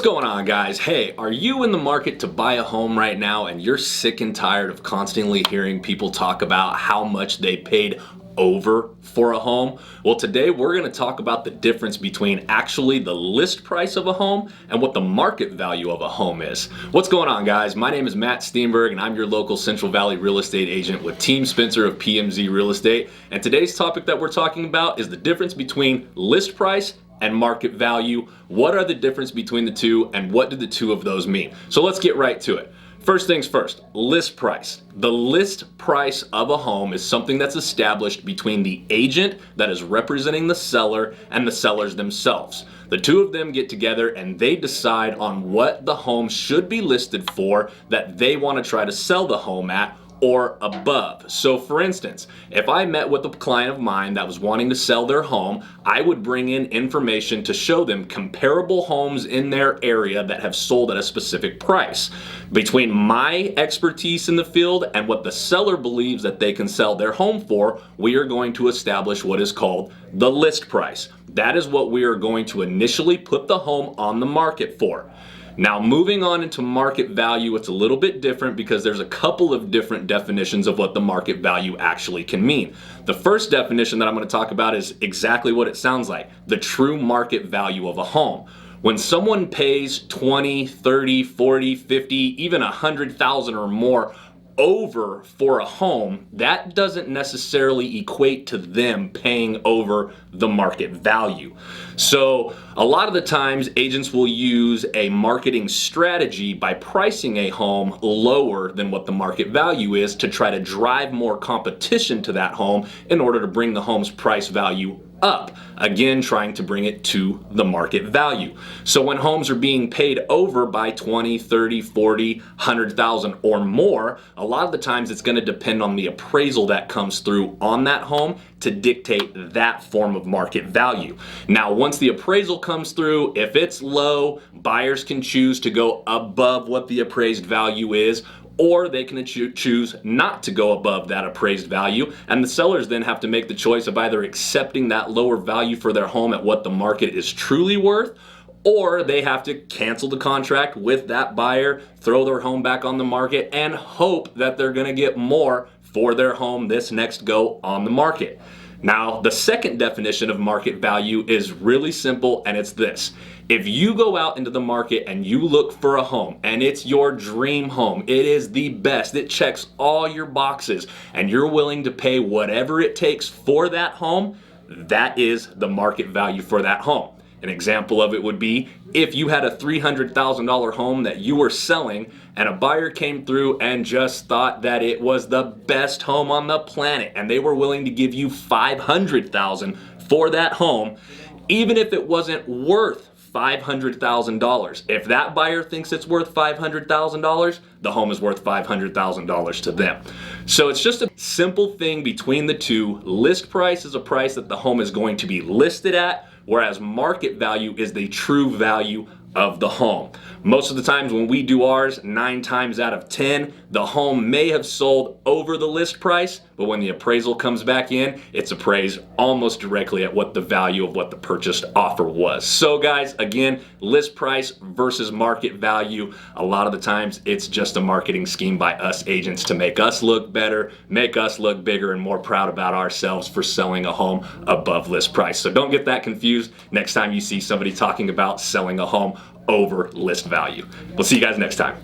going on, guys? Hey, are you in the market to buy a home right now and you're sick and tired of constantly hearing people talk about how much they paid over for a home? Well, today we're going to talk about the difference between actually the list price of a home and what the market value of a home is. What's going on, guys? My name is Matt Steenburgh and I'm your local Central Valley real estate agent with Team Spencer of PMZ Real Estate. And today's topic that we're talking about is the difference between list price and market value. What are the difference between the two and what do the two of those mean? So let's get right to it. First things first, list price. The list price of a home is something that's established between the agent that is representing the seller and the sellers themselves. The two of them get together and they decide on what the home should be listed for that they want to try to sell the home at or above. So for instance, if I met with a client of mine that was wanting to sell their home, I would bring in information to show them comparable homes in their area that have sold at a specific price. Between my expertise in the field and what the seller believes that they can sell their home for, we are going to establish what is called the list price. That is what we are going to initially put the home on the market for. Now, moving on into market value, it's a little bit different because there's a couple of different definitions of what the market value actually can mean. The first definition that I'm going to talk about is exactly what it sounds like, the true market value of a home. When someone pays 20, 30, 40, 50, even 100,000 or more over for a home, that doesn't necessarily equate to them paying over the market value. So a lot of the times agents will use a marketing strategy by pricing a home lower than what the market value is to try to drive more competition to that home in order to bring the home's price value up, again trying to bring it to the market value. So when homes are being paid over by 20, 30, 40, 100,000 or more, a lot of the times it's going to depend on the appraisal that comes through on that home to dictate that form of market value. Now, once the appraisal comes through, if it's low, buyers can choose to go above what the appraised value is, or they can choose not to go above that appraised value, and the sellers then have to make the choice of either accepting that lower value for their home at what the market is truly worth, or they have to cancel the contract with that buyer, throw their home back on the market, and hope that they're gonna get more for their home this next go on the market. Now, the second definition of market value is really simple, and it's this. If you go out into the market and you look for a home and it's your dream home, it is the best, it checks all your boxes, and you're willing to pay whatever it takes for that home, that is the market value for that home. An example of it would be if you had a $300,000 home that you were selling and a buyer came through and just thought that it was the best home on the planet and they were willing to give you $500,000 for that home, even if it wasn't worth $500,000. If that buyer thinks it's worth $500,000, the home is worth $500,000 to them. So it's just a simple thing between the two. List price is a price that the home is going to be listed at, whereas market value is the true value of the home. Most of the times when we do ours, 9 times out of 10, the home may have sold over the list price, but when the appraisal comes back in, it's appraised almost directly at what the value of what the purchased offer was. So guys, again, list price versus market value, a lot of the times it's just a marketing scheme by us agents to make us look better, make us look bigger and more proud about ourselves for selling a home above list price. So don't get that confused next time you see somebody talking about selling a home over list value. We'll see you guys next time.